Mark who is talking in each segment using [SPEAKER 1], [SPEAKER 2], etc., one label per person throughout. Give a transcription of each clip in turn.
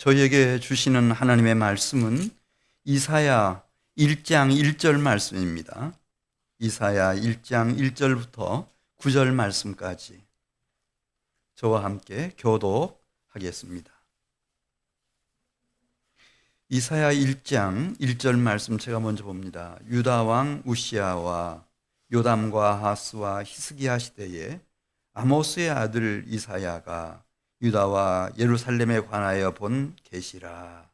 [SPEAKER 1] 저에게 주시는 하나님의 말씀은 이사야 1장 1절 말씀입니다. 이사야 1장 1절부터 9절 말씀까지 저와 함께 교독하겠습니다. 이사야 1장 1절 말씀 제가 먼저 봅니다. 유다 왕 우시야와 요담과 아하스와 히스기야 시대에 아모스의 아들 이사야가 유다와 예루살렘에 관하여 본 계시라.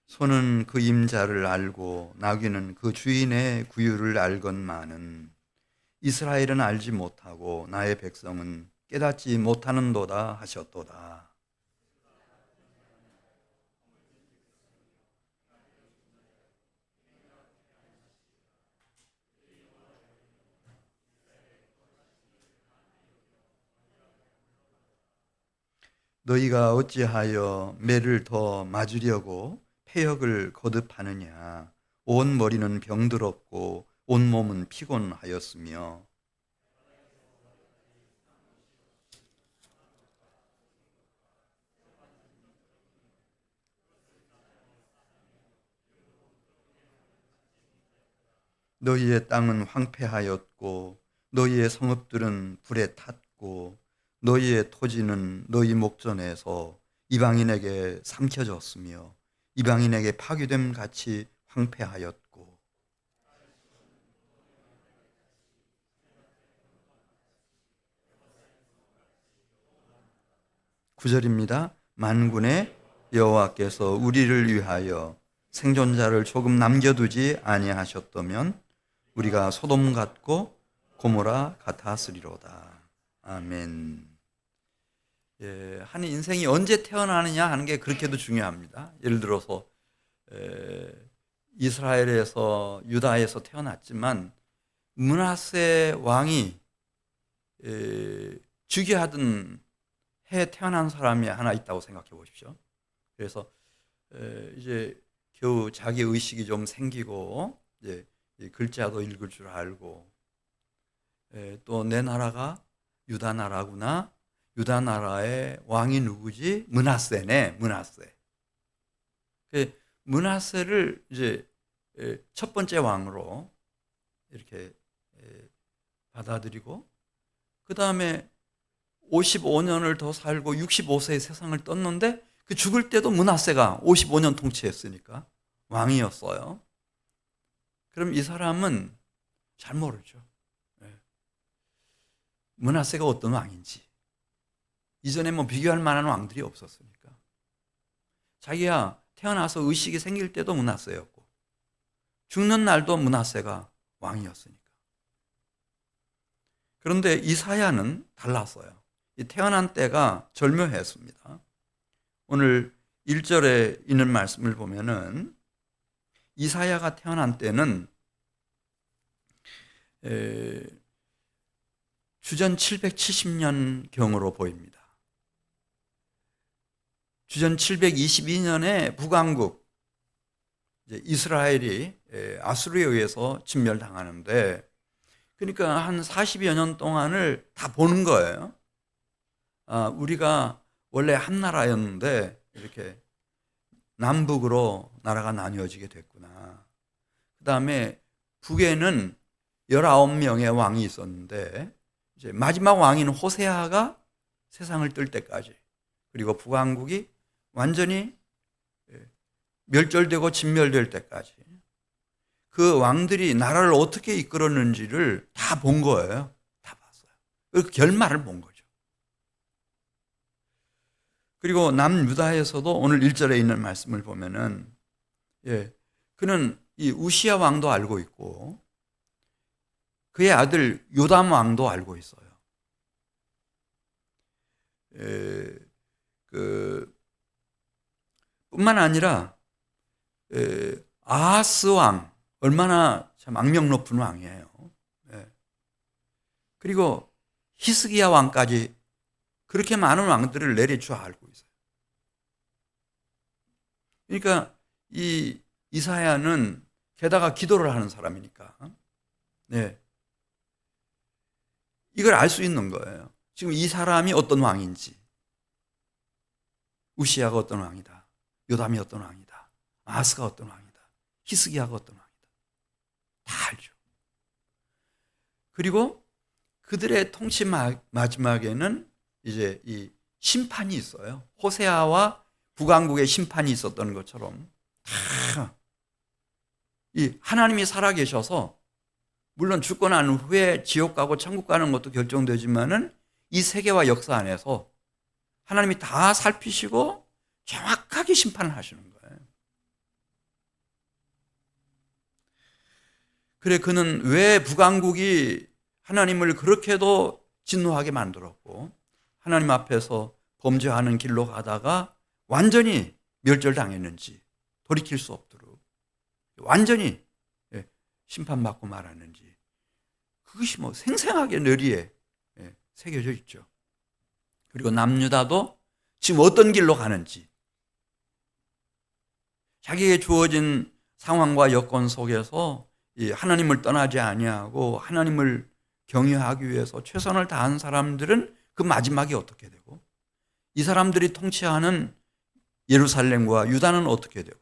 [SPEAKER 1] 소는 그 임자를 알고 나귀는 그 주인의 구유를 알건만은 이스라엘은 알지 못하고 나의 백성은 깨닫지 못하는도다 하셨도다. 너희가 어찌하여 매를 더 맞으려고 패역을 거듭하느냐. 온 머리는 병들었고 온 몸은 피곤하였으며 너희의 땅은 황폐하였고 너희의 성읍들은 불에 탔고 너희의 토지는 너희 목전에서 이방인에게 삼켜졌으며 이방인에게 파괴됨 같이 황폐하였고. 9절입니다. 만군의 여호와께서 우리를 위하여 생존자를 조금 남겨두지 아니하셨다면 우리가 소돔 같고 고모라 같았으리로다. 아멘. 한 인생이 언제 태어나느냐 하는 게 그렇게도 중요합니다. 예를 들어서 이스라엘에서 유다에서 태어났지만 므낫세 왕이 즉위하던 해에 태어난 사람이 하나 있다고 생각해 보십시오. 그래서 이제 겨우 자기 의식이 좀 생기고 이제 글자도 읽을 줄 알고 또 내 나라가 유다 나라구나. 유다 나라의 왕이 누구지? 므낫세네. 므낫세. 므낫세를 이제 첫 번째 왕으로 이렇게 받아들이고 그 다음에 55년을 더 살고 65세에 세상을 떴는데 그 죽을 때도 므낫세가 55년 통치했으니까 왕이었어요. 그럼 이 사람은 잘 모르죠. 므낫세가 어떤 왕인지. 이전에 뭐 비교할 만한 왕들이 없었으니까. 자기야 태어나서 의식이 생길 때도 므낫세였고 죽는 날도 므낫세가 왕이었으니까. 그런데 이사야는 달랐어요. 태어난 때가 절묘했습니다. 오늘 1절에 있는 말씀을 보면은 이사야가 태어난 때는 주전 770년 경으로 보입니다. 주전 722년에 북왕국 이스라엘이 아수르에 의해서 진멸당하는데 그러니까 한 40여 년 동안을 다 보는 거예요. 우리가 원래 한 나라였는데 이렇게 남북으로 나라가 나뉘어지게 됐구나. 그 다음에 북에는 19명의 왕이 있었는데 이제 마지막 왕인 호세아가 세상을 뜰 때까지 그리고 북왕국이 완전히 멸절되고 진멸될 때까지 그 왕들이 나라를 어떻게 이끌었는지를 다 본 거예요. 다 봤어요. 그 결말을 본 거죠. 그리고 남유다에서도 오늘 1절에 있는 말씀을 보면은 그는 이 우시야 왕도 알고 있고 그의 아들 요담 왕도 알고 있어요. 뿐만 아니라 아하스 왕 얼마나 참 악명 높은 왕이에요. 그리고 히스기야 왕까지 그렇게 많은 왕들을 내리쳐 알고 있어요. 그러니까 이 이사야는 게다가 기도를 하는 사람이니까. 네. 이걸 알 수 있는 거예요. 지금 이 사람이 어떤 왕인지. 우시야가 어떤 왕이다. 요담이 어떤 왕이다. 아하스가 어떤 왕이다. 히스기야가 어떤 왕이다. 다 알죠. 그리고 그들의 통치 마지막에는 이제 이 심판이 있어요. 호세아와 북왕국의 심판이 있었던 것처럼 다 이 하나님이 살아계셔서 물론 죽고 난 후에 지옥 가고 천국 가는 것도 결정되지만은 이 세계와 역사 안에서 하나님이 다 살피시고 정확하게 심판을 하시는 거예요. 그래, 그는 왜 북왕국이 하나님을 그렇게도 진노하게 만들었고 하나님 앞에서 범죄하는 길로 가다가 완전히 멸절당했는지, 돌이킬 수 없도록 완전히 심판받고 말았는지, 그것이 뭐 생생하게 뇌리에 새겨져 있죠. 그리고 남유다도 지금 어떤 길로 가는지, 자기에게 주어진 상황과 여건 속에서 하나님을 떠나지 아니하고 하나님을 경외하기 위해서 최선을 다한 사람들은 그 마지막이 어떻게 되고, 이 사람들이 통치하는 예루살렘과 유다는 어떻게 되고,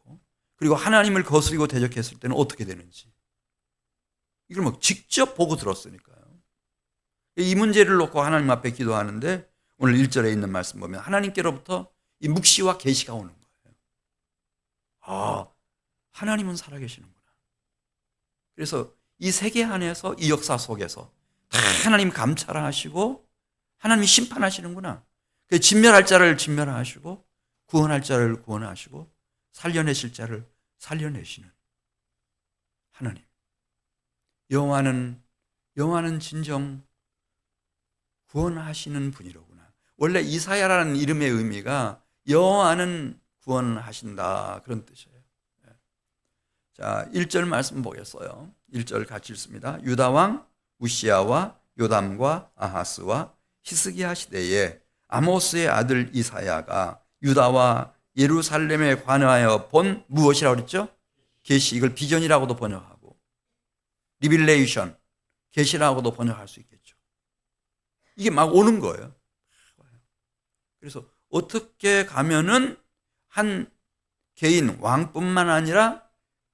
[SPEAKER 1] 그리고 하나님을 거스리고 대적했을 때는 어떻게 되는지, 이걸 뭐 직접 보고 들었으니까요. 이 문제를 놓고 하나님 앞에 기도하는데 오늘 1절에 있는 말씀 보면 하나님께로부터 이 묵시와 계시가 오는 거예요. 아, 하나님은 살아계시는구나. 그래서 이 세계 안에서, 이 역사 속에서 다 하나님 감찰하시고 하나님이 심판하시는구나. 진멸할 자를 진멸하시고 구원할 자를 구원하시고 살려내실 자를 살려내시는 하나님. 여호와는 진정 구원하시는 분이로구나. 원래 이사야라는 이름의 의미가 여호와는 구원하신다, 그런 뜻이에요. 자, 1절 말씀 보겠어요. 1절 같이 읽습니다. 유다 왕 우시야와 요담과 아하스와 히스기야 시대에 아모스의 아들 이사야가 유다와 예루살렘에 관하여 본 무엇이라고 그랬죠? 계시, 이걸 비전이라고도 번역하고 리빌레이션, 계시라고도 번역할 수 있겠죠. 이게 막 오는 거예요. 그래서 어떻게 가면은 한 개인 왕뿐만 아니라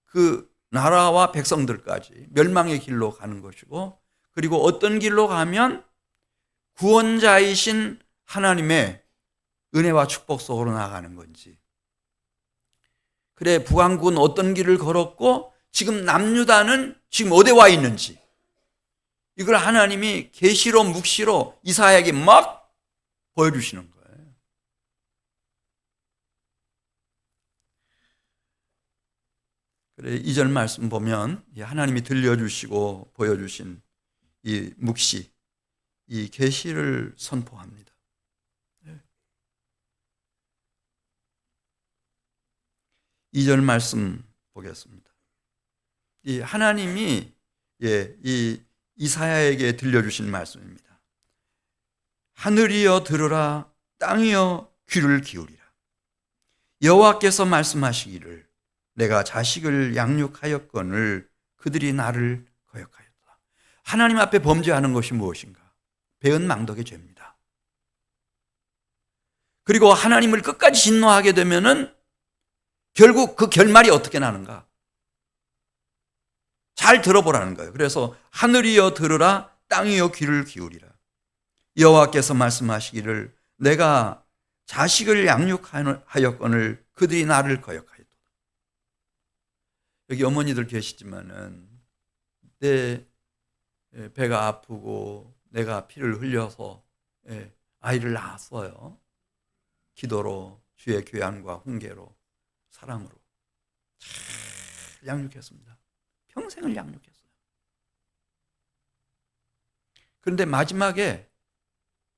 [SPEAKER 1] 그 나라와 백성들까지 멸망의 길로 가는 것이고, 그리고 어떤 길로 가면 구원자이신 하나님의 은혜와 축복 속으로 나가는 건지. 그래, 북왕국은 어떤 길을 걸었고 지금 남유다는 지금 어디에 와 있는지, 이걸 하나님이 계시로 묵시로 이사야에게 막 보여주시는 거예요. 그래, 2절 말씀 보면 하나님이 들려주시고 보여주신 이 묵시, 이 계시를 선포합니다. 2절 말씀 보겠습니다. 이 하나님이 이 이사야에게 들려주신 말씀입니다. 하늘이여 들으라, 땅이여 귀를 기울이라. 여호와께서 말씀하시기를 내가 자식을 양육하였거늘 그들이 나를 거역하였다. 하나님 앞에 범죄하는 것이 무엇인가? 배은망덕의 죄입니다. 그리고 하나님을 끝까지 진노하게 되면은 결국 그 결말이 어떻게 나는가? 잘 들어보라는 거예요. 그래서 하늘이여 들으라, 땅이여 귀를 기울이라. 여호와께서 말씀하시기를 내가 자식을 양육하였거늘 그들이 나를 거역하였다. 여기 어머니들 계시지만은 내 배가 아프고 내가 피를 흘려서 아이를 낳았어요. 기도로, 주의 교양과 훈계로, 사랑으로 잘 양육했습니다. 평생을 양육했어요. 그런데 마지막에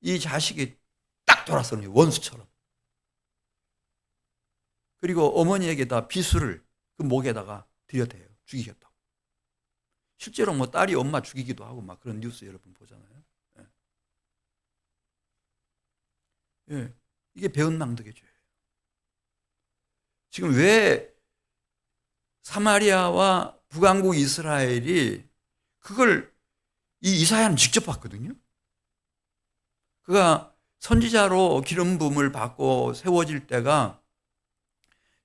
[SPEAKER 1] 이 자식이 딱 돌아서는 거예요. 원수처럼. 그리고 어머니에게다 비수를 그 목에다가 들여대요. 죽이겠다고. 실제로 뭐 딸이 엄마 죽이기도 하고 막 그런 뉴스 여러분 보잖아요. 예. 이게 배은망덕의 죄예요. 지금 왜 사마리아와 북왕국 이스라엘이 그걸 이 이사야는 직접 봤거든요. 그가 선지자로 기름 부음을 받고 세워질 때가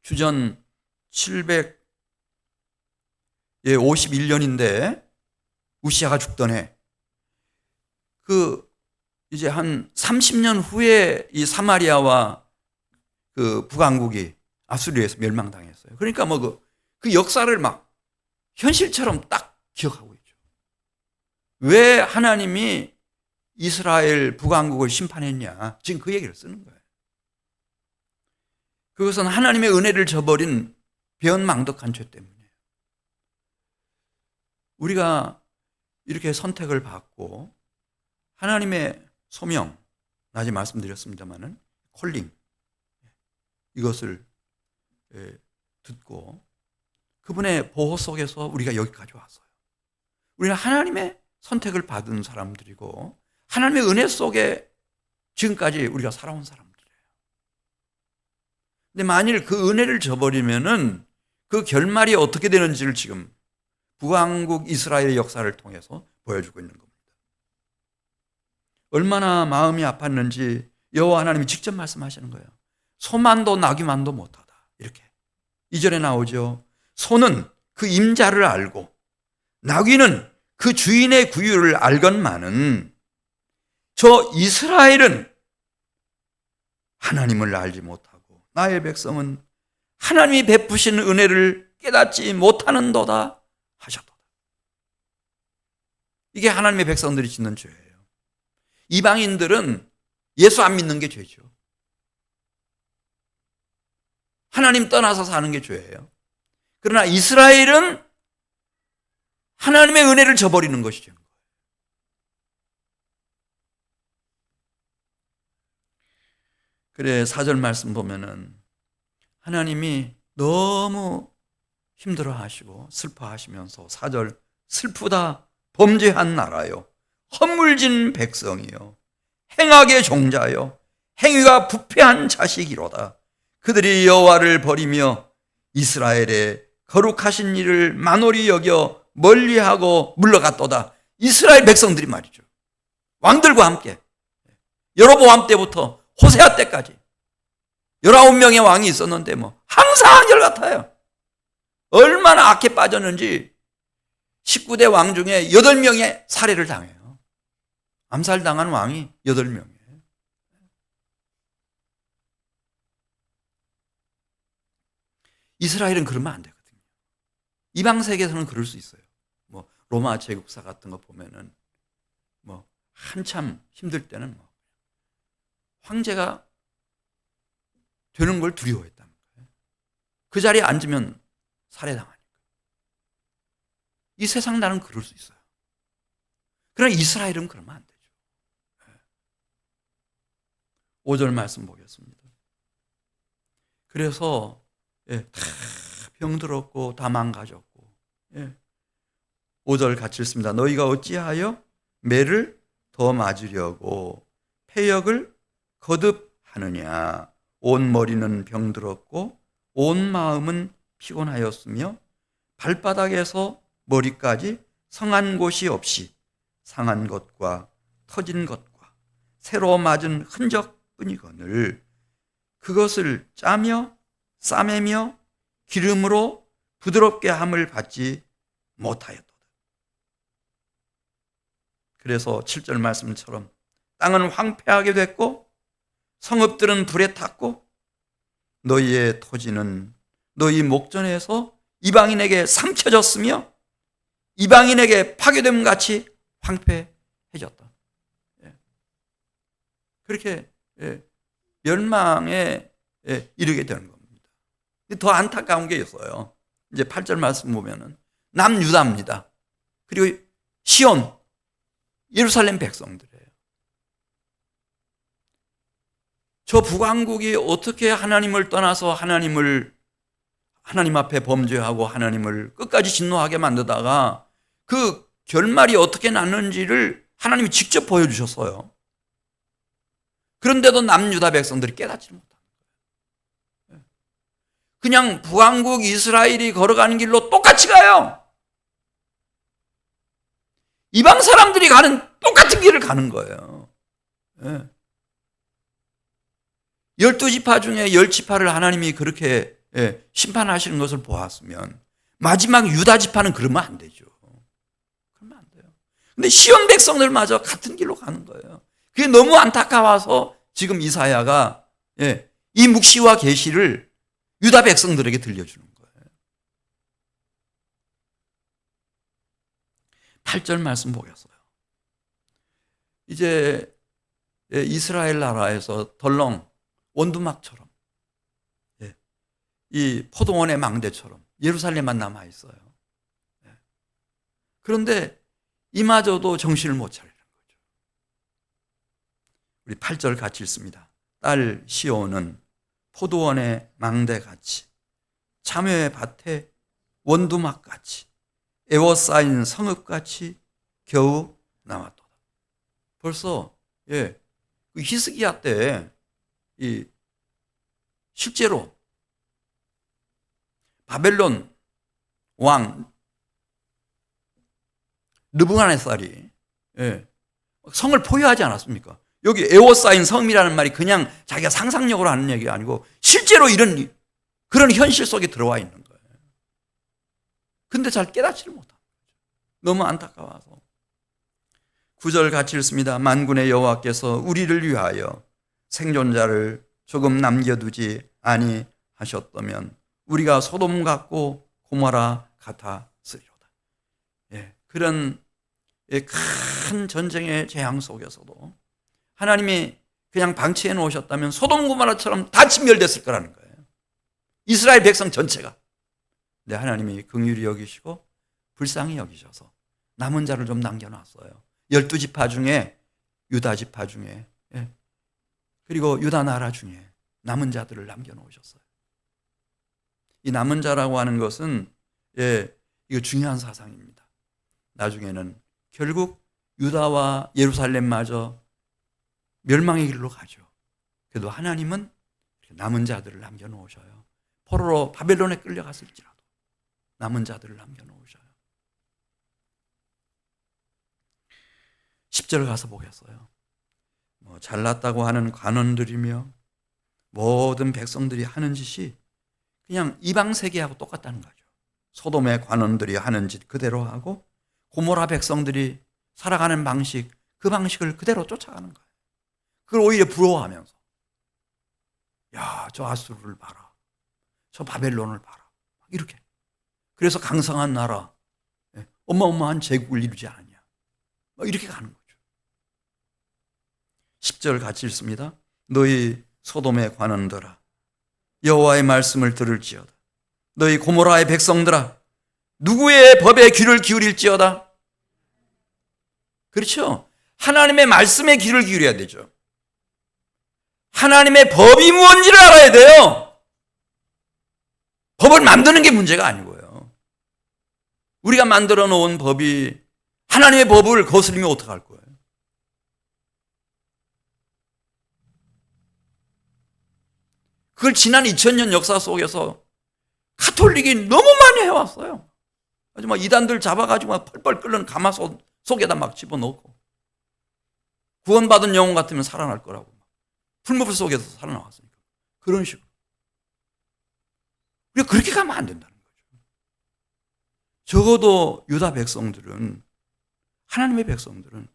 [SPEAKER 1] 주전 751년인데 우시아가 죽던 해. 이제 한 30년 후에 이 사마리아와 그 북왕국이 아수리에서 멸망당했어요. 그러니까 그 역사를 막 현실처럼 딱 기억하고 있죠. 왜 하나님이 이스라엘 북왕국을 심판했냐? 지금 그 얘기를 쓰는 거예요. 그것은 하나님의 은혜를 저버린 배은망덕한 죄 때문이에요. 우리가 이렇게 선택을 받고 하나님의 소명, 낮에 말씀드렸습니다마는 콜링, 이것을 듣고 그분의 보호 속에서 우리가 여기까지 왔어요. 우리는 하나님의 선택을 받은 사람들이고 하나님의 은혜 속에 지금까지 우리가 살아온 사람들이에요. 근데 만일 그 은혜를 저버리면은 그 결말이 어떻게 되는지를 지금 북왕국 이스라엘의 역사를 통해서 보여주고 있는 겁니다. 얼마나 마음이 아팠는지 여호와 하나님이 직접 말씀하시는 거예요. 소만도 나귀만도 못하다. 이렇게 2절에 나오죠. 소는 그 임자를 알고 나귀는 그 주인의 구유를 알건만은 저 이스라엘은 하나님을 알지 못하고 나의 백성은 하나님이 베푸신 은혜를 깨닫지 못하는도다 하셨도다. 이게 하나님의 백성들이 짓는 죄예요. 이방인들은 예수 안 믿는 게 죄죠. 하나님 떠나서 사는 게 죄예요. 그러나 이스라엘은 하나님의 은혜를 저버리는 것이 죄인 거예요. 그래 4절 말씀 보면은 하나님이 너무 힘들어하시고 슬퍼하시면서 4절 슬프다 범죄한 나라요 허물진 백성이요 행악의 종자요 행위가 부패한 자식이로다. 그들이 여호와를 버리며 이스라엘의 거룩하신 일을 만홀히 여겨 멀리하고 물러갔도다. 이스라엘 백성들이 말이죠. 왕들과 함께 여로보암 때부터 호세아 때까지 19명의 왕이 있었는데 항상 한결같아요. 얼마나 악해 빠졌는지 19대 왕 중에 8명의 살해를 당해요. 암살당한 왕이 8명이에요. 이스라엘은 그러면 안 되거든요. 이방 세계에서는 그럴 수 있어요. 로마 제국사 같은 거 보면은 한참 힘들 때는 황제가 되는 걸 두려워했다는 거예요. 그 자리에 앉으면 살해당하니까. 이 세상 나는 그럴 수 있어요. 그러나 이스라엘은 그러면 안 되죠. 5절 말씀 보겠습니다. 그래서 다 병들었고 다 망가졌고 5절 같이 읽습니다. 너희가 어찌하여 매를 더 맞으려고 패역을 거듭하느냐. 온 머리는 병들었고 온 마음은 피곤하였으며 발바닥에서 머리까지 성한 곳이 없이 상한 것과 터진 것과 새로 맞은 흔적뿐이거늘 그것을 짜며 싸매며 기름으로 부드럽게 함을 받지 못하였도다. 그래서 7절 말씀처럼 땅은 황폐하게 됐고 성읍들은 불에 탔고 너희의 토지는 너희 목전에서 이방인에게 삼켜졌으며 이방인에게 파괴됨 같이 황폐해졌다. 그렇게 멸망에 이르게 되는 겁니다. 더 안타까운 게 있어요. 이제 8절 말씀 보면은 남유다입니다. 그리고 시온 예루살렘 백성들이에요. 저 북왕국이 어떻게 하나님을 떠나서 하나님 앞에 범죄하고 하나님을 끝까지 진노하게 만들다가 그 결말이 어떻게 났는지를 하나님이 직접 보여주셨어요. 그런데도 남유다 백성들이 깨닫지 못합니다. 그냥 북왕국 이스라엘이 걸어가는 길로 똑같이 가요. 이방 사람들이 가는 똑같은 길을 가는 거예요. 예. 12지파 중에 10지파를 하나님이 그렇게 심판하시는 것을 보았으면 마지막 유다지파는 그러면 안 되죠. 그러면 안 돼요. 근데 시온 백성들마저 같은 길로 가는 거예요. 그게 너무 안타까워서 지금 이사야가 이 묵시와 계시를 유다 백성들에게 들려주는 거예요. 8절 말씀 보겠어요. 이제 이스라엘 나라에서 덜렁 원두막처럼 이 포도원의 망대처럼 예루살렘만 남아있어요. 그런데 이마저도 정신을 못 차리는 거죠. 우리 8절 같이 읽습니다. 딸 시온은 포도원의 망대같이 참외의 밭에 원두막같이 에워싸인 성읍같이 겨우 남았도다. 벌써 히스기야 때 실제로 바벨론 왕 느부갓네살이 성을 포위하지 않았습니까? 여기 에워싸인 성이라는 말이 그냥 자기가 상상력으로 하는 얘기가 아니고 실제로 그런 현실 속에 들어와 있는 거예요. 근데 잘 깨닫지를 못합니다. 너무 안타까워서. 9절 같이 읽습니다. 만군의 여호와께서 우리를 위하여 생존자를 조금 남겨두지 아니하셨다면 우리가 소돔 같고 고모라 같았으리로다. 그런 큰 전쟁의 재앙 속에서도 하나님이 그냥 방치해 놓으셨다면 소돔 고모라처럼 다 진멸됐을 거라는 거예요. 이스라엘 백성 전체가. 근데 하나님이 긍휼히 여기시고 불쌍히 여기셔서 남은 자를 좀 남겨놨어요. 12지파 중에 유다 지파 중에 그리고 유다 나라 중에 남은 자들을 남겨놓으셨어요. 이 남은 자라고 하는 것은 이거 중요한 사상입니다. 나중에는 결국 유다와 예루살렘마저 멸망의 길로 가죠. 그래도 하나님은 남은 자들을 남겨놓으셔요. 포로로 바벨론에 끌려갔을지라도 남은 자들을 남겨놓으셔요. 10절 가서 보겠어요. 잘났다고 하는 관원들이며 모든 백성들이 하는 짓이 그냥 이방 세계하고 똑같다는 거죠. 소돔의 관원들이 하는 짓 그대로 하고 고모라 백성들이 살아가는 방식, 그 방식을 그대로 쫓아가는 거예요. 그걸 오히려 부러워하면서 야, 저 아수르를 봐라. 저 바벨론을 봐라. 이렇게. 그래서 강성한 나라, 어마어마한 제국을 이루지 않았냐. 이렇게 가는 거죠. 10절 같이 읽습니다. 너희 소돔의 관원들아 여호와의 말씀을 들을지어다. 너희 고모라의 백성들아 누구의 법에 귀를 기울일지어다. 그렇죠? 하나님의 말씀에 귀를 기울여야 되죠. 하나님의 법이 뭔지를 알아야 돼요. 법을 만드는 게 문제가 아니고요. 우리가 만들어 놓은 법이 하나님의 법을 거스르면 어떡할 거예요? 그걸 지난 2000년 역사 속에서 가톨릭이 너무 많이 해왔어요. 아주 막 이단들 잡아가지고 막 펄펄 끓는 가마솥 속에다 막 집어넣고 구원받은 영혼 같으면 살아날 거라고 풀무불 속에서 살아나왔으니까 그런 식으로 우리가 그렇게 가면 안 된다는 거죠. 적어도 유다 백성들은 하나님의 백성들은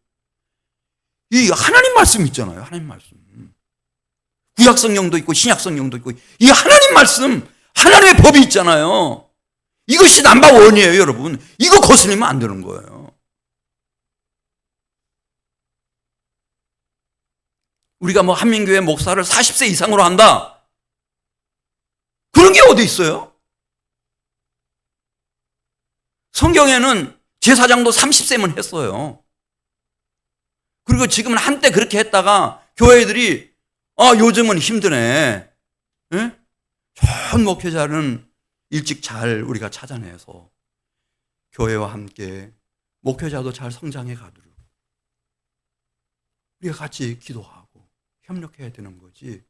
[SPEAKER 1] 이 하나님 말씀 있잖아요. 하나님 말씀. 구약 성경도 있고 신약 성경도 있고 이 하나님 말씀, 하나님의 법이 있잖아요. 이것이 넘버원이에요, 여러분. 이거 거슬리면 안 되는 거예요. 우리가 뭐 한민교회 목사를 40세 이상으로 한다. 그런 게 어디 있어요? 성경에는 제사장도 30세면 했어요. 그리고 지금은 한때 그렇게 했다가 교회들이 요즘은 힘드네. 예? 좋은 목회자는 일찍 잘 우리가 찾아내서 교회와 함께 목회자도 잘 성장해 가도록 우리가 같이 기도하고 협력해야 되는 거지.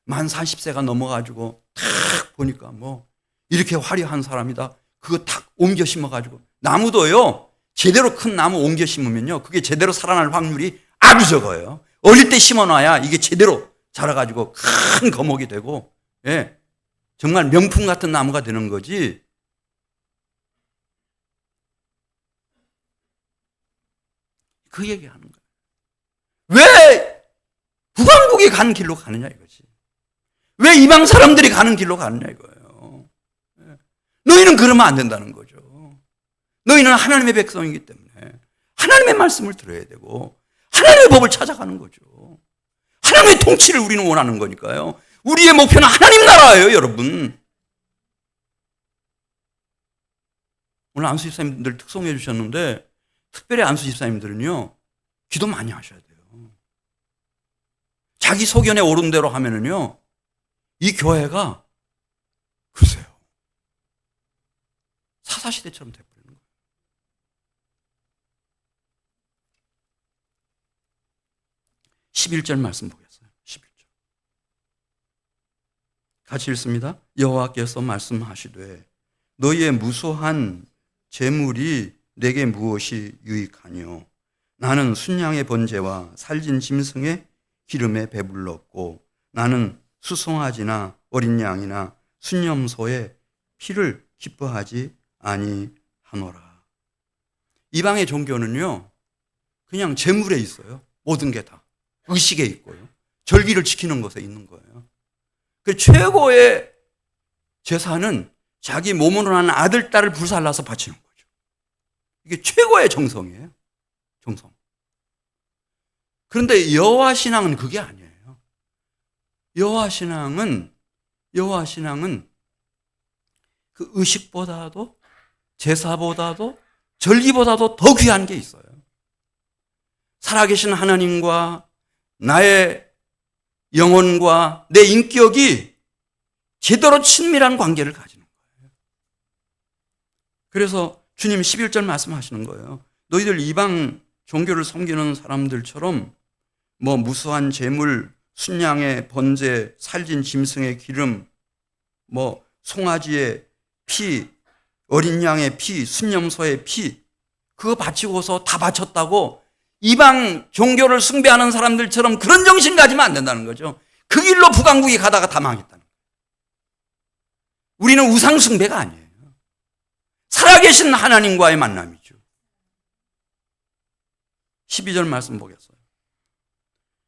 [SPEAKER 1] 만 40세가 넘어가지고 탁 보니까 뭐 이렇게 화려한 사람이다. 그거 탁 옮겨 심어가지고 나무도요. 제대로 큰 나무 옮겨 심으면요, 그게 제대로 살아날 확률이 아주 적어요. 어릴 때 심어놔야 이게 제대로 자라가지고 큰 거목이 되고, 예, 정말 명품 같은 나무가 되는 거지. 그 얘기하는 거예요. 왜 북왕국이 가는 길로 가느냐 이거지. 왜 이방 사람들이 가는 길로 가느냐 이거예요. 너희는 그러면 안 된다는 거죠. 너희는 하나님의 백성이기 때문에 하나님의 말씀을 들어야 되고 하나님의 법을 찾아가는 거죠. 하나님의 통치를 우리는 원하는 거니까요. 우리의 목표는 하나님 나라예요, 여러분. 오늘 안수 집사님들 특송해 주셨는데, 특별히 안수 집사님들은요, 기도 많이 하셔야 돼요. 자기 소견에 오른 대로 하면은요, 이 교회가 글쎄요, 사사시대처럼 돼버리는 거예요. 11절 말씀 보겠어요. 11절. 같이 읽습니다. 여호와께서 말씀하시되 너희의 무수한 재물이 내게 무엇이 유익하뇨? 나는 순양의 번제와 살진 짐승의 기름에 배불렀고 나는 수송아지나 어린 양이나 순념소의 피를 기뻐하지 아니하노라. 이방의 종교는요, 그냥 재물에 있어요. 모든 게 다. 의식에 있고요. 절기를 지키는 것에 있는 거예요. 그 최고의 제사는 자기 몸으로 난 아들, 딸을 불살라서 바치는 거죠. 이게 최고의 정성이에요. 정성. 그런데 여호와 신앙은 그게 아니에요. 여호와 신앙은 그 의식보다도 제사보다도 절기보다도 더 귀한 게 있어요. 살아계신 하나님과 나의 영혼과 내 인격이 제대로 친밀한 관계를 가지는 거예요. 그래서 주님 11절 말씀하시는 거예요. 너희들 이방 종교를 섬기는 사람들처럼 뭐 무수한 재물, 순양의 번제, 살진 짐승의 기름, 뭐 송아지의 피, 어린 양의 피, 순념소의 피, 그거 바치고서 다 바쳤다고 이방 종교를 숭배하는 사람들처럼 그런 정신 가지면 안 된다는 거죠. 그 길로 북왕국이 가다가 다 망했다는 거예요. 우리는 우상 숭배가 아니에요. 살아계신 하나님과의 만남이죠. 12절 말씀 보겠어요.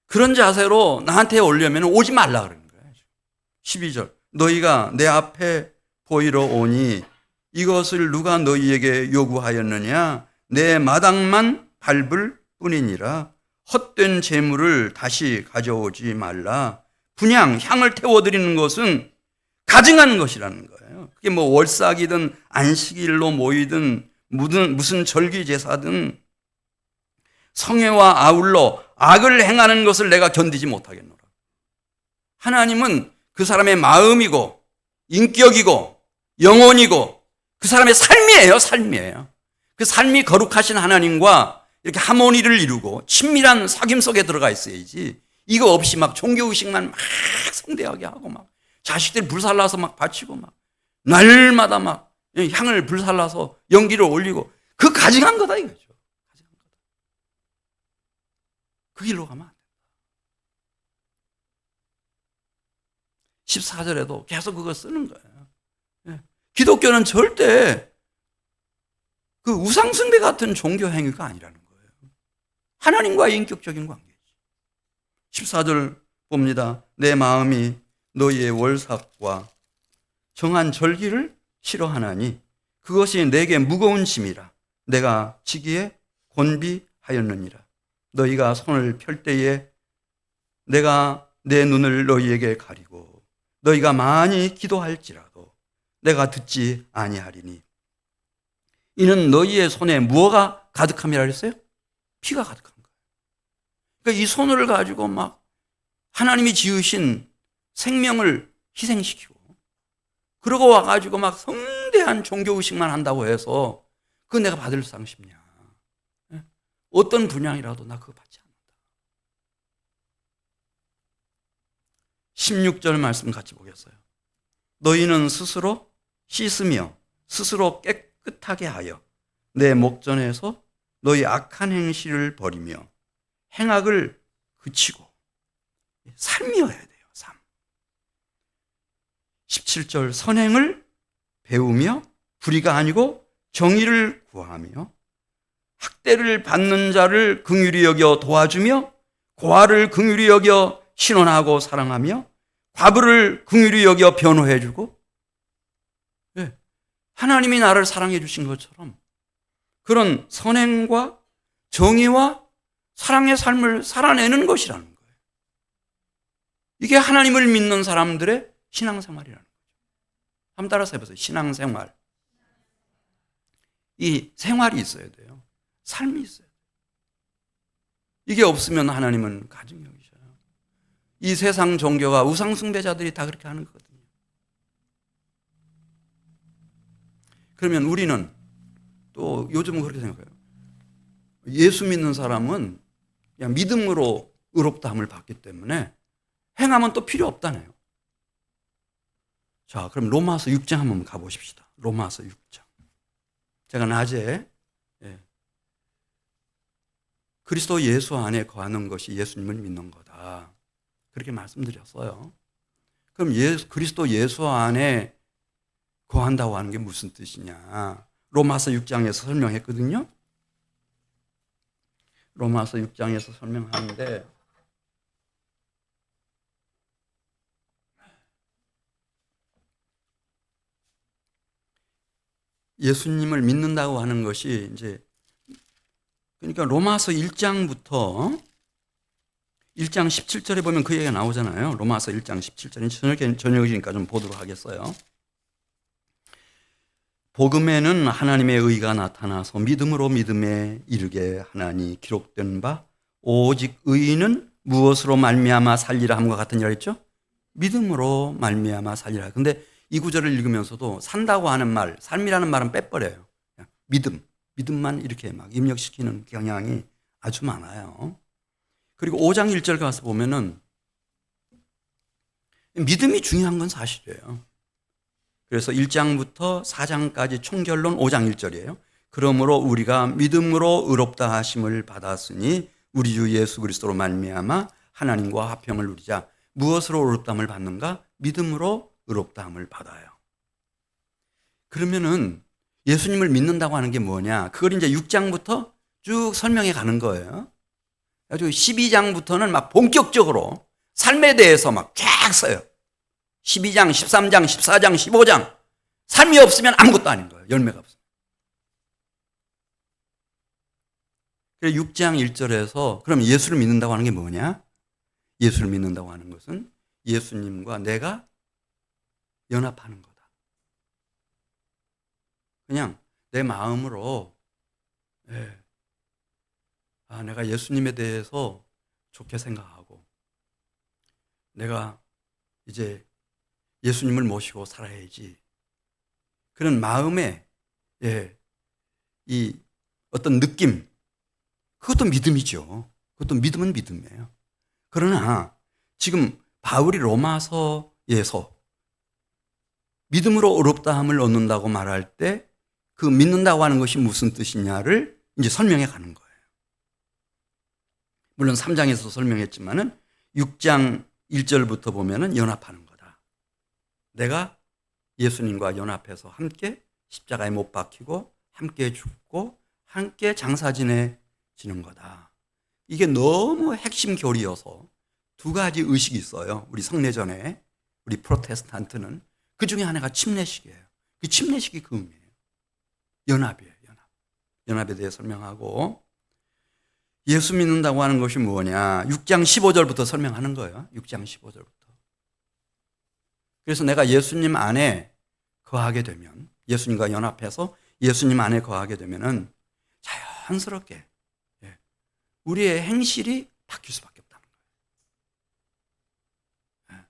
[SPEAKER 1] 그런 자세로 나한테 오려면 오지 말라 그러는 거예요. 12절. 너희가 내 앞에 보이러 오니 이것을 누가 너희에게 요구하였느냐? 내 마당만 밟을 뿐이니라. 헛된 재물을 다시 가져오지 말라. 분향, 향을 태워드리는 것은 가증한 것이라는 거예요. 그게 뭐 월삭이든 안식일로 모이든 무슨 절기 제사든 성회와 아울러 악을 행하는 것을 내가 견디지 못하겠노라. 하나님은 그 사람의 마음이고 인격이고 영혼이고 그 사람의 삶이에요. 삶이에요. 그 삶이 거룩하신 하나님과 이렇게 하모니를 이루고 친밀한 사귐 속에 들어가 있어야지, 이거 없이 막 종교의식만 막 성대하게 하고 막 자식들 불살라서 막 바치고 막 날마다 막 향을 불살라서 연기를 올리고, 그 가증한 거다 이거죠. 가증한 거다. 그 길로 가면 안 된다. 14절에도 계속 그거 쓰는 거예요. 기독교는 절대 그 우상숭배 같은 종교 행위가 아니라는 거예요. 하나님과의 인격적인 관계지. 14절 봅니다. 내 마음이 너희의 월삭과 정한 절기를 싫어하나니 그것이 내게 무거운 짐이라 내가 지기에 곤비하였느니라. 너희가 손을 펼 때에 내가 내 눈을 너희에게 가리고 너희가 많이 기도할지라도 내가 듣지 아니하리니 이는 너희의 손에 무엇가 가득함이라 그랬어요? 피가 가득한 거예요. 그러니까 이 손을 가지고 막 하나님이 지으신 생명을 희생시키고 그러고 와가지고 막 성대한 종교의식만 한다고 해서 그거 내가 받을 상심이냐. 어떤 분양이라도 나 그거 받지 않는다. 16절 말씀 같이 보겠어요. 너희는 스스로 씻으며 스스로 깨끗하게 하여 내 목전에서 너희 악한 행실을 버리며 행악을 그치고 삶이어야 돼요. 삶. 17절 선행을 배우며 불의가 아니고 정의를 구하며 학대를 받는 자를 긍휼히 여겨 도와주며 고아를 긍휼히 여겨 신원하고 사랑하며 과부를 긍휼히 여겨 변호해주고, 하나님이 나를 사랑해 주신 것처럼 그런 선행과 정의와 사랑의 삶을 살아내는 것이라는 거예요. 이게 하나님을 믿는 사람들의 신앙생활이라는 거죠. 한번 따라서 해보세요. 신앙생활. 이 생활이 있어야 돼요. 삶이 있어야 돼요. 이게 없으면 하나님은 가증 여기셔요. 이 세상 종교가 우상 숭배자들이 다 그렇게 하는 거거든요. 그러면 우리는 또 요즘은 그렇게 생각해요. 예수 믿는 사람은 그냥 믿음으로 의롭다함을 받기 때문에 행하면 또 필요 없다네요. 자, 그럼 로마서 6장 한번 가보십시다. 로마서 6장. 제가 낮에 그리스도 예수 안에 거하는 것이 예수님을 믿는 거다, 그렇게 말씀드렸어요. 그럼 그리스도 예수 안에 거한다고 하는 게 무슨 뜻이냐? 로마서 6장에서 설명했거든요. 로마서 6장에서 설명하는데 예수님을 믿는다고 하는 것이 이제, 그러니까 로마서 1장부터 1장 17절에 보면 그 얘기가 나오잖아요. 로마서 1장 17절이 저녁이니까 좀 보도록 하겠어요. 복음에는 하나님의 의가 나타나서 믿음으로 믿음에 이르게 하나니 기록된 바 오직 의인은 무엇으로 말미암아 살리라 함과 같은 이라 했죠? 믿음으로 말미암아 살리라. 근데 이 구절을 읽으면서도 산다고 하는 말, 삶이라는 말은 빼버려요. 믿음만 이렇게 막 입력시키는 경향이 아주 많아요. 그리고 5장 1절 가서 보면은 믿음이 중요한 건 사실이에요. 그래서 1장부터 4장까지 총결론 5장 1절이에요. 그러므로 우리가 믿음으로 의롭다 하심을 받았으니 우리 주 예수 그리스도로 말미암아 하나님과 화평을 누리자. 무엇으로 의롭다함을 받는가? 믿음으로 의롭다함을 받아요. 그러면은 예수님을 믿는다고 하는 게 뭐냐? 그걸 이제 6장부터 쭉 설명해 가는 거예요. 그래서 12장부터는 막 본격적으로 삶에 대해서 막 쫙 써요. 12장, 13장, 14장, 15장. 삶이 없으면 아무것도 아닌 거예요. 열매가 없어요. 그래서 6장 1절에서 그럼 예수를 믿는다고 하는 게 뭐냐? 예수를 믿는다고 하는 것은 예수님과 내가 연합하는 거다. 그냥 내 마음으로 내가 예수님에 대해서 좋게 생각하고 내가 이제 예수님을 모시고 살아야지. 그런 마음에 이 어떤 느낌, 그것도 믿음이죠. 그것도 믿음은 믿음이에요. 그러나 지금 바울이 로마서에서 믿음으로 의롭다함을 얻는다고 말할 때 그 믿는다고 하는 것이 무슨 뜻이냐를 이제 설명해 가는 거예요. 물론 3장에서 설명했지만은 6장 1절부터 보면은 연합하는 거다. 내가 예수님과 연합해서 함께 십자가에 못 박히고 함께 죽고 함께 장사 지내지는 거다. 이게 너무 핵심 교리여서 두 가지 의식이 있어요. 우리 성례전에 우리 프로테스탄트는 그 중에 하나가 침례식이에요. 그 침례식이 그 의미예요. 연합이에요. 연합에 대해 설명하고 예수 믿는다고 하는 것이 뭐냐? 6장 15절부터 설명하는 거예요. 6장 15절부터. 그래서 내가 예수님 안에 거하게 되면, 예수님과 연합해서 예수님 안에 거하게 되면은 자연스럽게 우리의 행실이 바뀔 수밖에 없다는 거예요.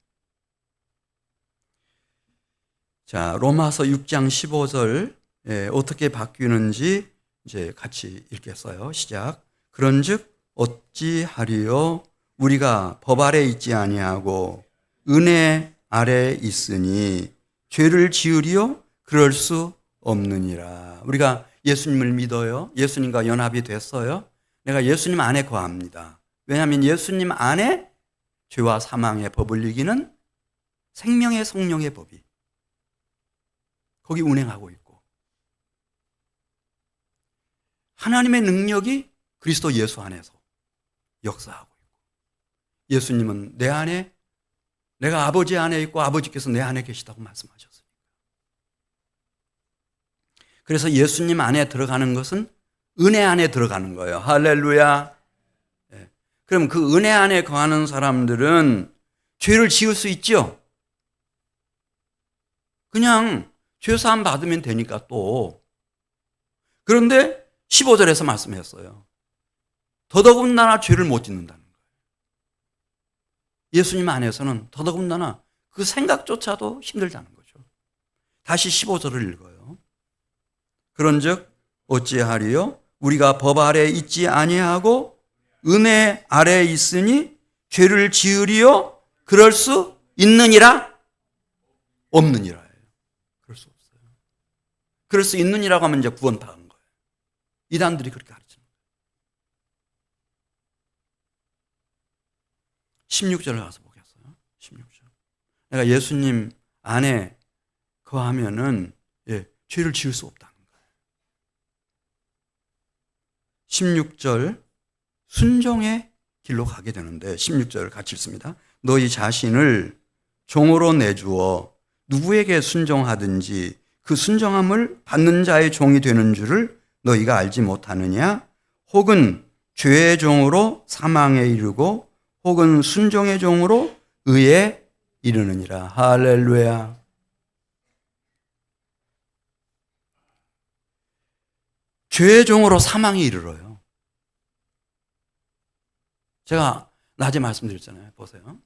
[SPEAKER 1] 자, 로마서 6장 15절 어떻게 바뀌는지 이제 같이 읽겠어요. 시작. 그런즉 어찌하리요? 우리가 법 아래 있지 아니하고 은혜 아래 있으니 죄를 지으리요? 그럴 수 없느니라. 우리가 예수님을 믿어요. 예수님과 연합이 됐어요. 내가 예수님 안에 거합니다. 왜냐하면 예수님 안에 죄와 사망의 법을 이기는 생명의 성령의 법이 거기 운행하고 있고, 하나님의 능력이 그리스도 예수 안에서 역사하고 있고, 예수님은 내 안에, 내가 아버지 안에 있고 아버지께서 내 안에 계시다고 말씀하셨어요. 그래서 예수님 안에 들어가는 것은 은혜 안에 들어가는 거예요. 할렐루야. 그럼 그 은혜 안에 거하는 사람들은 죄를 지을 수 있죠. 그냥 죄사함 받으면 되니까 또. 그런데 15절에서 말씀했어요. 더더군다나 죄를 못 짓는다는 거예요. 예수님 안에서는 더더군다나 그 생각조차도 힘들다는 거죠. 다시 15절을 읽어요. 그런즉 어찌하리요? 우리가 법 아래 있지 아니하고 은혜 아래 있으니 죄를 지으리요? 그럴 수 있느니라? 없느니라. 그럴 수 없어요. 그럴 수 있느니라고 하면 이제 구원당한 거예요. 이단들이 그렇게 가르치는 거예요. 16절을 가서 보겠어요. 16절. 내가 예수님 안에 거하면은 죄를 지을 수 없다는 거예요. 16절 순종의 길로 가게 되는데 16절 같이 읽습니다. 너희 자신을 종으로 내주어 누구에게 순종하든지 그 순종함을 받는 자의 종이 되는 줄을 너희가 알지 못하느냐? 혹은 죄의 종으로 사망에 이르고 혹은 순종의 종으로 의에 이르느니라. 할렐루야. 죄의 종으로 사망에 이르러요. 제가 낮에 말씀드렸잖아요. 보세요.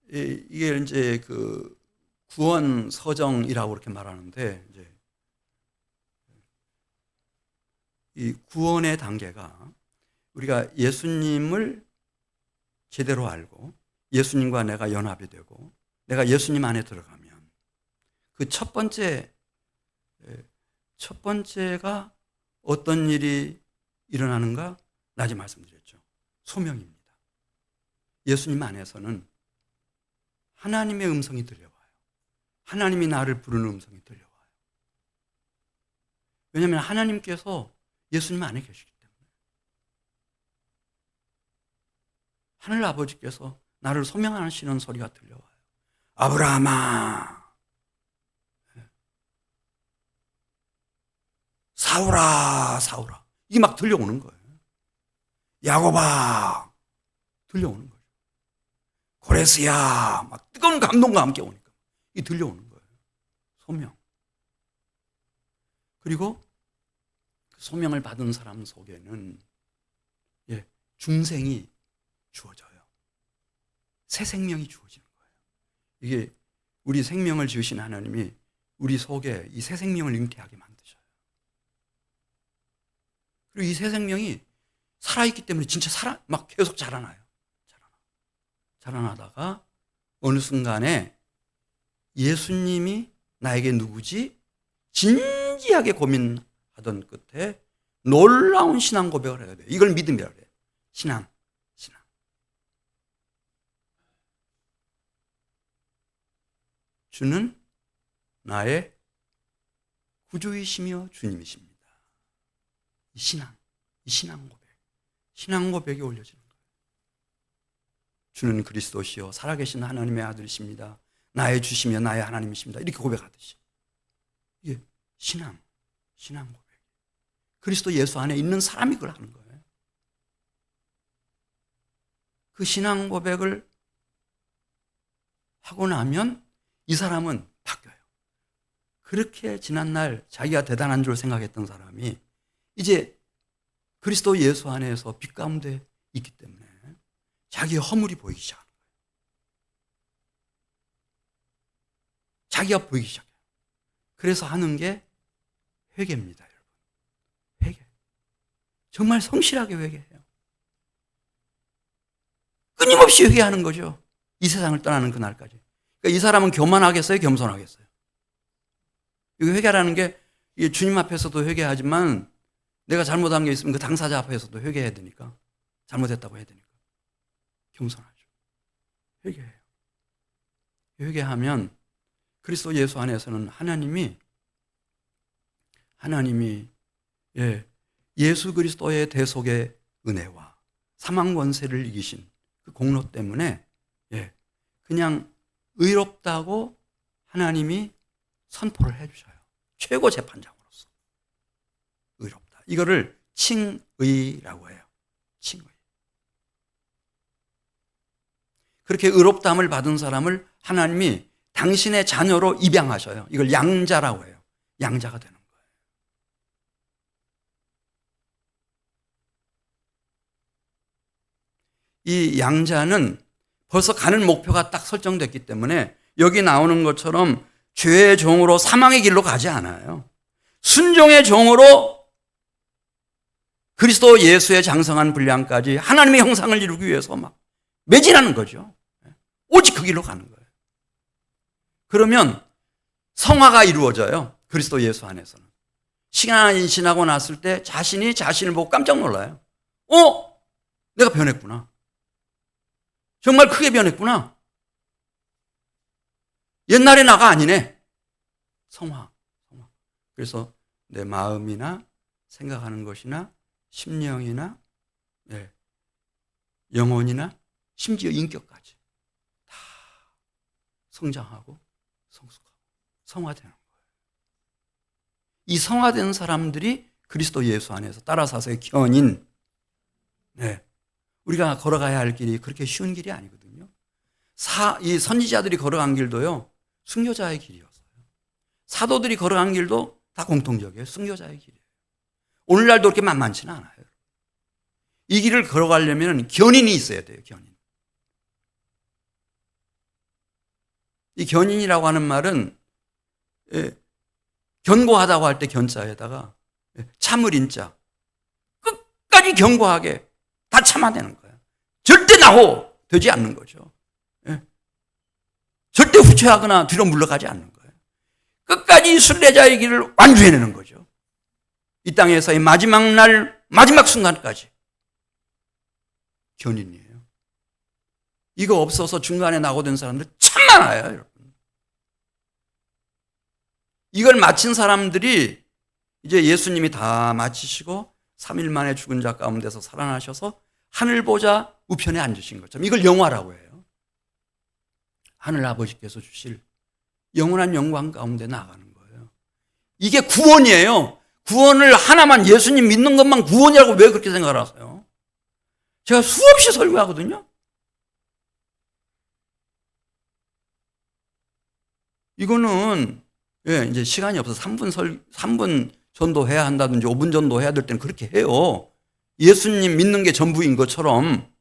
[SPEAKER 1] 이게 이제 그 구원 서정이라고 그렇게 말하는데, 이제 이 구원의 단계가 우리가 예수님을 제대로 알고 예수님과 내가 연합이 되고 내가 예수님 안에 들어가면 그 첫 번째가 어떤 일이 일어나는가? 낮에 말씀드렸죠. 소명입니다. 예수님 안에서는 하나님의 음성이 들려와요. 하나님이 나를 부르는 음성이 들려와요. 왜냐하면 하나님께서 예수님 안에 계시기 때문에. 하늘 아버지께서 나를 소명하시는 소리가 들려와요. 아브라함아, 사울아, 사울아. 이게 막 들려오는 거예요. 야곱아, 들려오는 거예요. 고레스야, 막 뜨거운 감동과 함께 오니까 이 들려오는 거예요. 소명. 그리고 그 소명을 받은 사람 속에는 중생이 주어져요. 새 생명이 주어지는 거예요. 이게 우리 생명을 지으신 하나님이 우리 속에 이 새 생명을 잉태하게 만드셔요. 그리고 이 새 생명이 살아있기 때문에 진짜 막 계속 자라나요. 자라나다가 어느 순간에 예수님이 나에게 누구지? 진지하게 고민하던 끝에 놀라운 신앙 고백을 해야 돼요. 이걸 믿음이라고 해요. 신앙. 주는 나의 구주이시며 주님이십니다. 이 신앙 고백. 신앙 고백이 올려지는 거예요. 주는 그리스도시요 살아계신 하나님의 아들이십니다. 나의 주시며 나의 하나님이십니다. 이렇게 고백하듯이. 이게 신앙 고백. 그리스도 예수 안에 있는 사람이 그걸 하는 거예요. 그 신앙 고백을 하고 나면 이 사람은 바뀌어요. 그렇게 지난날 자기가 대단한 줄 생각했던 사람이 이제 그리스도 예수 안에서 빛 가운데 있기 때문에 자기의 허물이 보이기 시작하는 거예요. 자기가 보이기 시작해요. 그래서 하는 게 회개입니다, 여러분. 회개. 정말 성실하게 회개해요. 끊임없이 회개하는 거죠. 이 세상을 떠나는 그날까지. 그러니까 이 사람은 교만하겠어요? 겸손하겠어요? 이 회개라는 게 이게 주님 앞에서도 회개하지만 내가 잘못한 게 있으면 그 당사자 앞에서도 회개해야 되니까, 잘못했다고 해야 되니까 겸손하죠. 회개해요. 회개하면 그리스도 예수 안에서는 하나님이 예수 그리스도의 대속의 은혜와 사망 권세를 이기신 그 공로 때문에 그냥 의롭다고 하나님이 선포를 해주셔요. 최고 재판장으로서 의롭다. 이거를 칭의라고 해요. 칭의. 그렇게 의롭다함을 받은 사람을 하나님이 당신의 자녀로 입양하셔요. 이걸 양자라고 해요. 양자가 되는 거예요. 이 양자는 벌써 가는 목표가 딱 설정됐기 때문에 여기 나오는 것처럼 죄의 종으로 사망의 길로 가지 않아요. 순종의 종으로 그리스도 예수의 장성한 분량까지 하나님의 형상을 이루기 위해서 막 매진하는 거죠. 오직 그 길로 가는 거예요. 그러면 성화가 이루어져요. 그리스도 예수 안에서는. 시간이 지나고 났을 때 자신이 자신을 보고 깜짝 놀라요. 내가 변했구나. 정말 크게 변했구나. 옛날에 나가 아니네. 성화. 그래서 내 마음이나 생각하는 것이나 심령이나 영혼이나 심지어 인격까지 다 성장하고 성숙하고 성화되는 거예요. 이 성화된 사람들이 그리스도 예수 안에서 따라서의 견인. 우리가 걸어가야 할 길이 그렇게 쉬운 길이 아니거든요. 이 선지자들이 걸어간 길도요, 순교자의 길이었어요. 사도들이 걸어간 길도 다 공통적이에요. 순교자의 길이에요. 오늘날도 그렇게 만만치는 않아요. 이 길을 걸어가려면 견인이 있어야 돼요. 견인. 이 견인이라고 하는 말은 견고하다고 할 때 견자에다가 참을 인자, 끝까지 견고하게 다 참아내는 거예요. 절대 나호 되지 않는 거죠. 절대 후퇴하거나 뒤로 물러가지 않는 거예요. 끝까지 순례자의 길을 완주해내는 거죠. 이 땅에서의 마지막 날, 마지막 순간까지 견인이에요. 이거 없어서 중간에 낙오된 사람들 참 많아요, 여러분. 이걸 마친 사람들이 이제 예수님이 다 마치시고 3일 만에 죽은 자 가운데서 살아나셔서 하늘 보좌 우편에 앉으신 것처럼 이걸 영화라고 해요. 하늘 아버지께서 주실 영원한 영광 가운데 나가는 거예요. 이게 구원이에요. 구원을 하나만 예수님 믿는 것만 구원이라고 왜 그렇게 생각을 하세요? 제가 수없이 설교하거든요. 이거는 이제 시간이 없어서 3분 전도해야 한다든지 5분 전도해야 될 때는 그렇게 해요. 예수님 믿는 게 전부인 것처럼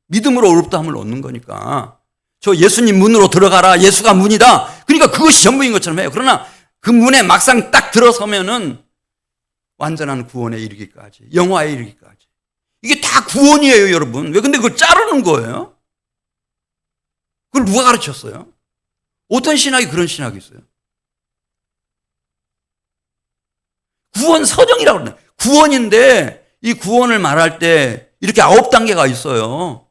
[SPEAKER 1] 믿음으로 어렵다함을 얻는 거니까 저 예수님 문으로 들어가라. 예수가 문이다. 그러니까 그것이 전부인 것처럼 해요. 그러나 그 문에 막상 딱 들어서면은 완전한 구원에 이르기까지, 영화에 이르기까지. 이게 다 구원이에요, 여러분. 왜 근데 그걸 자르는 거예요? 그걸 누가 가르쳤어요? 어떤 신학이 그런 신학이 있어요? 구원 서정이라고 그러네. 구원인데 이 구원을 말할 때 이렇게 9단계가 있어요.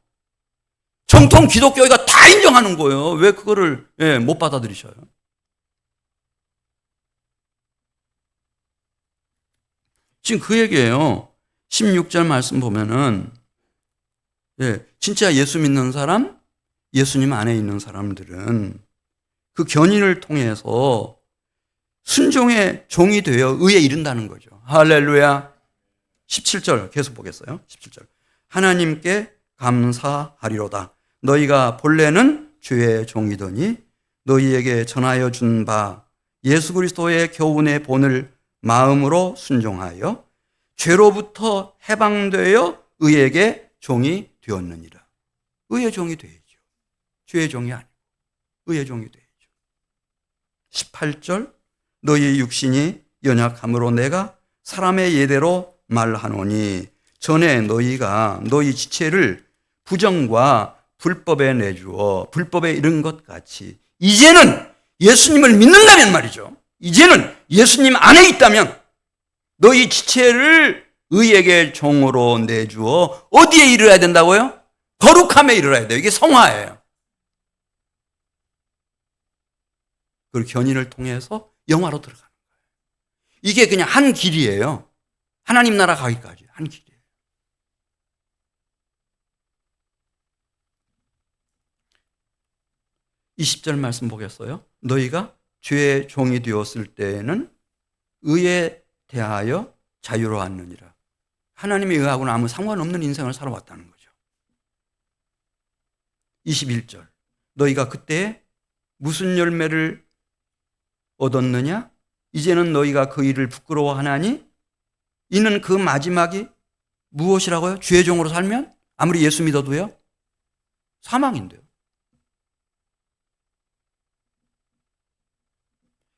[SPEAKER 1] 정통 기독교회가 다 인정하는 거예요. 왜 그거를 못 받아들이셔요? 지금 그 얘기예요. 16절 말씀 보면은 진짜 예수 믿는 사람, 예수님 안에 있는 사람들은 그 견인을 통해서 순종의 종이 되어 의에 이른다는 거죠. 할렐루야. 17절 계속 보겠어요. 17절. 하나님께 감사하리로다. 너희가 본래는 주의 종이더니 너희에게 전하여 준 바 예수 그리스도의 교훈의 본을 마음으로 순종하여 죄로부터 해방되어 의에게 종이 되었느니라. 의의 종이 되죠. 죄의 종이 아니고 의의 종이 되죠. 18절. 너희 육신이 연약함으로 내가 사람의 예대로 말하노니 전에 너희가 너희 지체를 부정과 불법에 내주어 불법에 이른 것 같이 이제는 예수님을 믿는다면 말이죠. 이제는 예수님 안에 있다면 너희 지체를 의에게 종으로 내주어 어디에 이르러야 된다고요? 거룩함에 이르러야 돼요. 이게 성화예요. 그 견인을 통해서 영화로 들어가는 거예요. 이게 그냥 한 길이에요. 하나님 나라 가기까지 한 길이에요. 이 20절 말씀 보겠어요? 너희가 죄의 종이 되었을 때에는 의에 대하여 자유로웠느니라. 하나님의 의하고는 아무 상관없는 인생을 살아왔다는 거죠. 21절 너희가 그때 무슨 열매를 얻었느냐? 이제는 너희가 그 일을 부끄러워하나니 이는 그 마지막이 무엇이라고요? 죄의 종으로 살면 아무리 예수 믿어도요? 사망인데요.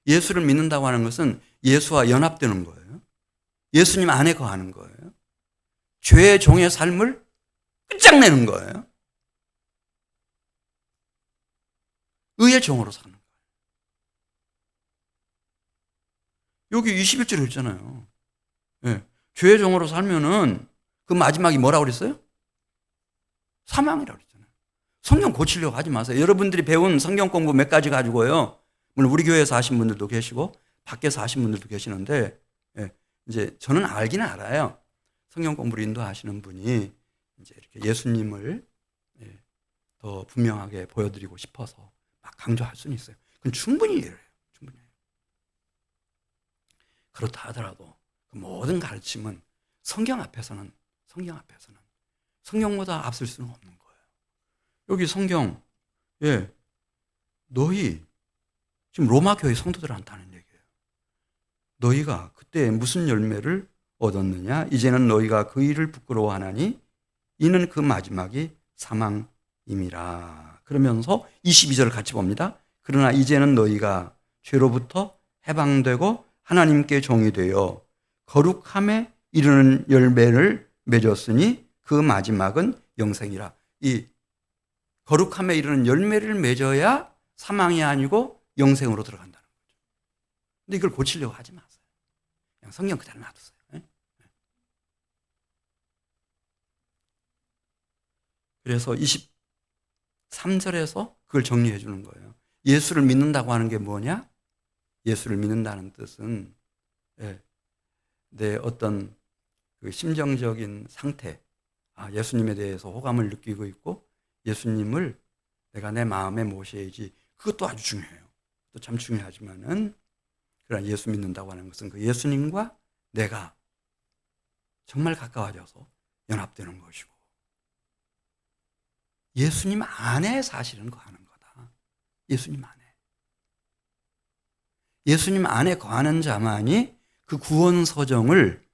[SPEAKER 1] 예수를 믿는다고 하는 것은 예수와 연합되는 거예요. 예수님 안에 거하는 거예요. 죄의 종의 삶을 끝장내는 거예요. 의의 종으로 사는 거예요. 여기 21절에 있잖아요. 네. 죄의 종으로 살면은 그 마지막이 뭐라고 그랬어요? 사망이라고 그랬잖아요. 성경 고치려고 하지 마세요. 여러분들이 배운 성경 공부 몇 가지 가지고요. 물론 우리 교회에서 하신 분들도 계시고 밖에서 하신 분들도 계시는데 이제 저는 알기는 알아요. 성경 공부를 인도하시는 분이 이제 이렇게 예수님을 더 분명하게 보여드리고 싶어서 막 강조할 수는 있어요. 그건 충분히 이해해요. 충분히. 그렇다 하더라도 그 모든 가르침은 성경 앞에서는 성경보다 앞설 수는 없는 거예요. 여기 성경 너희 지금 로마 교회 성도들한테 하는 얘기예요. 너희가 그때 무슨 열매를 얻었느냐? 이제는 너희가 그 일을 부끄러워하나니 이는 그 마지막이 사망임이라. 그러면서 22절을 같이 봅니다. 그러나 이제는 너희가 죄로부터 해방되고 하나님께 종이 되어 거룩함에 이르는 열매를 맺었으니 그 마지막은 영생이라. 이 거룩함에 이르는 열매를 맺어야 사망이 아니고 영생으로 들어간다는 거죠. 근데 이걸 고치려고 하지 마세요. 그냥 성경 그대로 놔두세요. 그래서 23절에서 그걸 정리해 주는 거예요. 예수를 믿는다고 하는 게 뭐냐? 예수를 믿는다는 뜻은 내 어떤 그 심정적인 상태, 예수님에 대해서 호감을 느끼고 있고 예수님을 내가 내 마음에 모셔야지. 그것도 아주 중요해요. 또 참 중요하지만은 그러나 예수 믿는다고 하는 것은 그 예수님과 내가 정말 가까워져서 연합되는 것이고 예수님 안에 사실은 거하는 거다. 예수님 안에. 예수님 안에 거하는 자만이 그 구원 서정을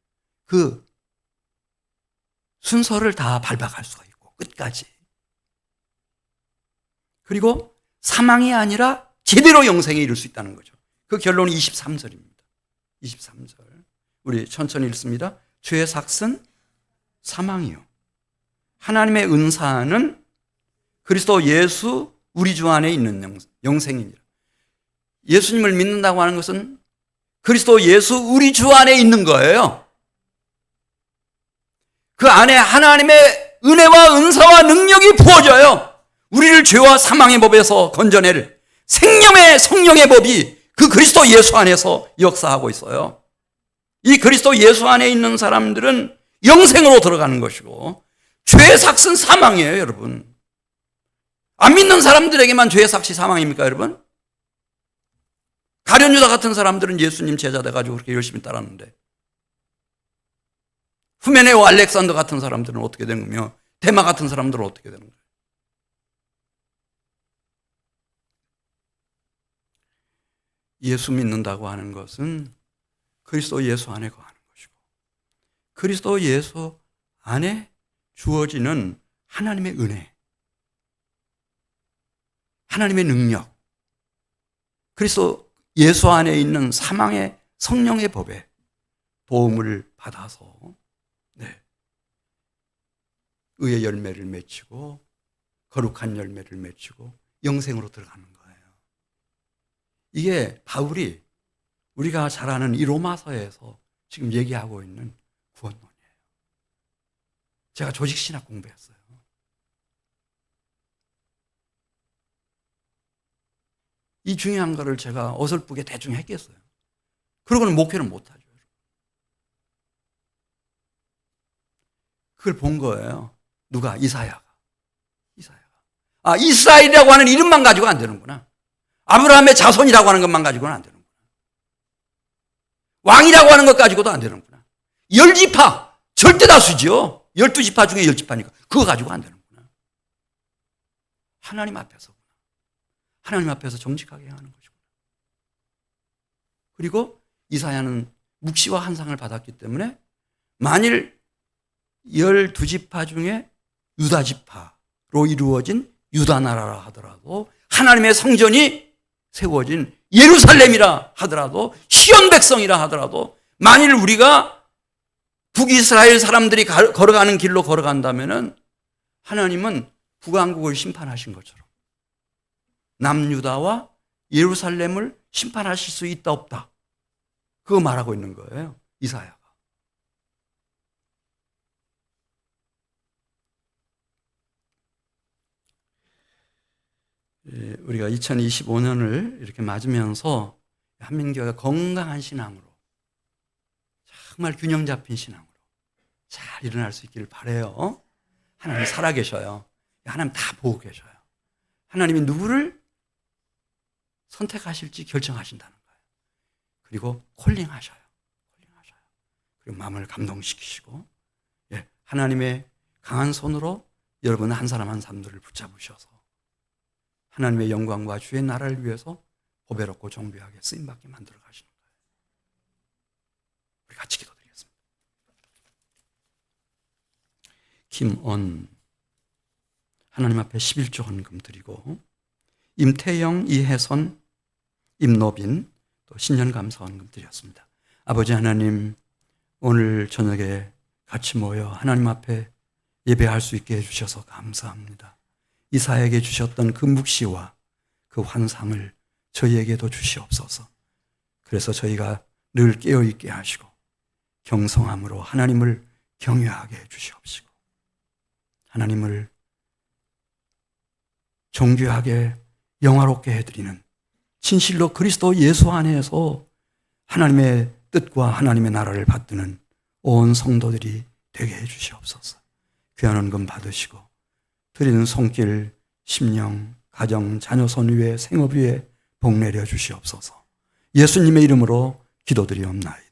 [SPEAKER 1] 그 순서를 다 밟아갈 수가 있고 끝까지. 그리고 사망이 아니라 제대로 영생에 이를 수 있다는 거죠. 그 결론이 23절입니다. 23절. 우리 천천히 읽습니다. 죄의 삭은 사망이요. 하나님의 은사는 그리스도 예수 우리 주 안에 있는 영생이니라. 예수님을 믿는다고 하는 것은 그리스도 예수 우리 주 안에 있는 거예요. 그 안에 하나님의 은혜와 은사와 능력이 부어져요. 우리를 죄와 사망의 법에서 건져낼 생명의 성령의 법이 그 그리스도 예수 안에서 역사하고 있어요. 이 그리스도 예수 안에 있는 사람들은 영생으로 들어가는 것이고 죄의 삭은 사망이에요, 여러분. 안 믿는 사람들에게만 죄의 삭이 사망입니까, 여러분? 가룟유다 같은 사람들은 예수님 제자 돼가지고 그렇게 열심히 따랐는데 후메네오 알렉산더 같은 사람들은 어떻게 되는 거며 데마 같은 사람들은 어떻게 되는 거예요? 예수 믿는다고 하는 것은 그리스도 예수 안에 거하는 것이고 그리스도 예수 안에 주어지는 하나님의 은혜, 하나님의 능력, 그리스도 예수 안에 있는 사망의 성령의 법에 도움을 받아서 의의 열매를 맺히고 거룩한 열매를 맺히고 영생으로 들어가는 거예요. 이게 바울이 우리가 잘 아는 이 로마서에서 지금 얘기하고 있는 구원론이에요. 제가 조직신학 공부했어요. 이 중요한 거를 제가 어설프게 대충 했겠어요. 그러고는 목회는 못하죠. 그걸 본 거예요. 누가? 이사야가. 아, 이스라엘이라고 하는 이름만 가지고 안 되는구나. 아브라함의 자손이라고 하는 것만 가지고는 안 되는구나. 왕이라고 하는 것 가지고도 안 되는구나. 10지파, 절대다수죠. 12지파 중에 10지파니까. 그거 가지고 안 되는구나. 하나님 앞에서구나. 하나님 앞에서 정직하게 행하는 것이구나. 그리고 이사야는 묵시와 한상을 받았기 때문에 만일 12지파 중에 유다지파로 이루어진 유다나라라 하더라도 하나님의 성전이 세워진 예루살렘이라 하더라도 시온 백성이라 하더라도 만일 우리가 북이스라엘 사람들이 걸어가는 길로 걸어간다면 하나님은 북왕국을 심판하신 것처럼 남유다와 예루살렘을 심판하실 수 있다 없다. 그거 말하고 있는 거예요. 이사야가. 우리가 2025년을 이렇게 맞으면서 한민교회가 건강한 신앙으로 정말 균형 잡힌 신앙으로 잘 일어날 수 있기를 바라요. 하나님 살아계셔요. 하나님 다 보고 계셔요. 하나님이 누구를 선택하실지 결정하신다는 거예요. 그리고 콜링하셔요. 그리고 마음을 감동시키시고 하나님의 강한 손으로 여러분 한 사람 한 사람들을 붙잡으셔서 하나님의 영광과 주의 나라를 위해서 보배롭고 정비하게 쓰임받게 만들어 가시는 거예요. 우리 같이 기도드리겠습니다. 김언 하나님 앞에 11조 헌금 드리고 임태영, 이혜선, 임노빈 또 신년감사 헌금 드렸습니다. 아버지 하나님 오늘 저녁에 같이 모여 하나님 앞에 예배할 수 있게 해주셔서 감사합니다. 이사야에게 주셨던 그 묵시와 그 환상을 저희에게도 주시옵소서. 그래서 저희가 늘 깨어있게 하시고 경성함으로 하나님을 경외하게 해주시옵시고 하나님을 정죄하게 영화롭게 해드리는 진실로 그리스도 예수 안에서 하나님의 뜻과 하나님의 나라를 받드는 온 성도들이 되게 해주시옵소서. 귀한 헌금 받으시고 드리는 손길, 심령, 가정, 자녀손 위에 생업 위에 복 내려 주시옵소서. 예수님의 이름으로 기도드리옵나이다.